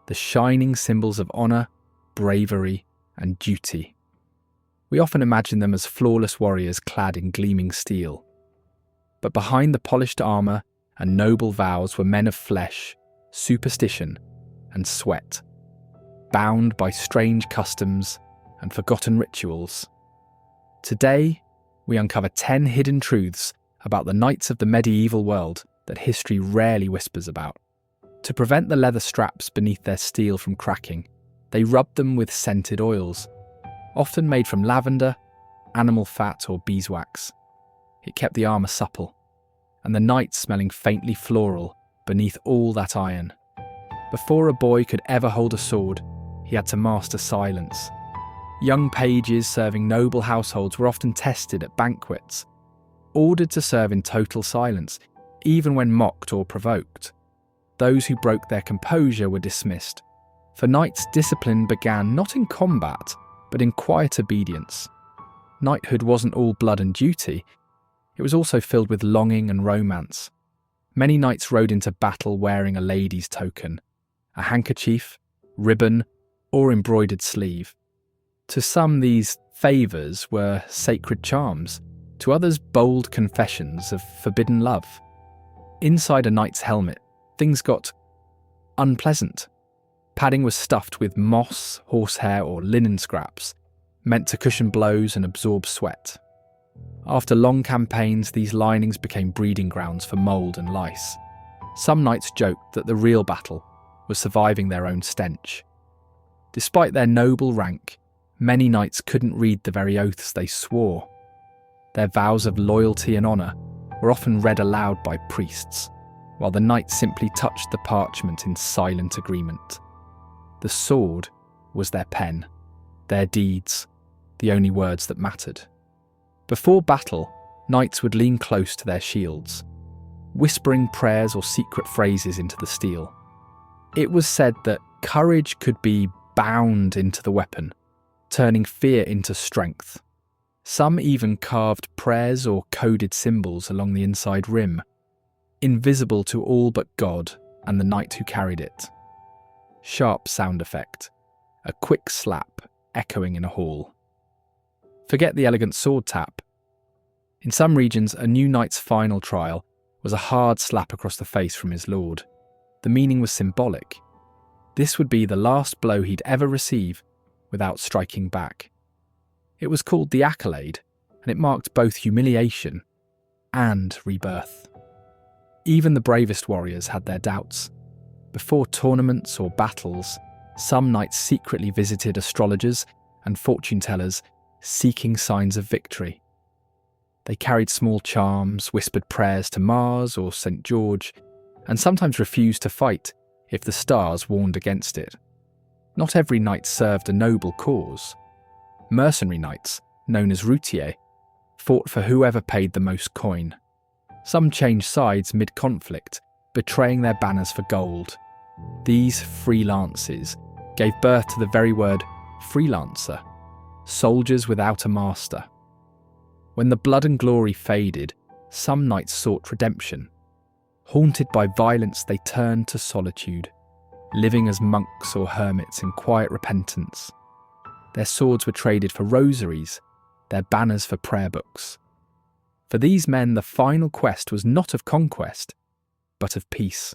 the shining symbols of honour, bravery, and duty. We often imagine them as flawless warriors clad in gleaming steel. But behind the polished armour and noble vows were men of flesh, superstition, and sweat, bound by strange customs and forgotten rituals. Today, we uncover 10 hidden truths about the knights of the medieval world that history rarely whispers about. To prevent the leather straps beneath their steel from cracking, they rubbed them with scented oils, often made from lavender, animal fat, or beeswax. It kept the armour supple, and the knight smelling faintly floral beneath all that iron. Before a boy could ever hold a sword, he had to master silence. Young pages serving noble households were often tested at banquets, ordered to serve in total silence, even when mocked or provoked. Those who broke their composure were dismissed, for knights' discipline began not in combat, but in quiet obedience. Knighthood wasn't all blood and duty, it was also filled with longing and romance. Many knights rode into battle wearing a lady's token, a handkerchief, ribbon, or embroidered sleeve. To some, these favours were sacred charms, to others bold confessions of forbidden love. Inside a knight's helmet, things got unpleasant. Padding was stuffed with moss, horsehair, or linen scraps, meant to cushion blows and absorb sweat. After long campaigns, these linings became breeding grounds for mould and lice. Some knights joked that the real battle was surviving their own stench. Despite their noble rank, many knights couldn't read the very oaths they swore. Their vows of loyalty and honour were often read aloud by priests, while the knight simply touched the parchment in silent agreement. The sword was their pen, their deeds, the only words that mattered. Before battle, knights would lean close to their shields, whispering prayers or secret phrases into the steel. It was said that courage could be bound into the weapon, turning fear into strength. Some even carved prayers or coded symbols along the inside rim, invisible to all but God and the knight who carried it. Sharp sound effect, a quick slap echoing in a hall. Forget the elegant sword tap. In some regions, a new knight's final trial was a hard slap across the face from his lord. The meaning was symbolic. This would be the last blow he'd ever receive without striking back. It was called the accolade, and it marked both humiliation and rebirth. Even the bravest warriors had their doubts. Before tournaments or battles, some knights secretly visited astrologers and fortune-tellers, seeking signs of victory. They carried small charms, whispered prayers to Mars or St. George, and sometimes refused to fight if the stars warned against it. Not every knight served a noble cause. Mercenary knights, known as routiers, fought for whoever paid the most coin. Some changed sides mid-conflict, betraying their banners for gold. These freelances gave birth to the very word freelancer, soldiers without a master. When the blood and glory faded, some knights sought redemption. Haunted by violence, they turned to solitude, living as monks or hermits in quiet repentance. Their swords were traded for rosaries, their banners for prayer books. For these men, the final quest was not of conquest, but of peace.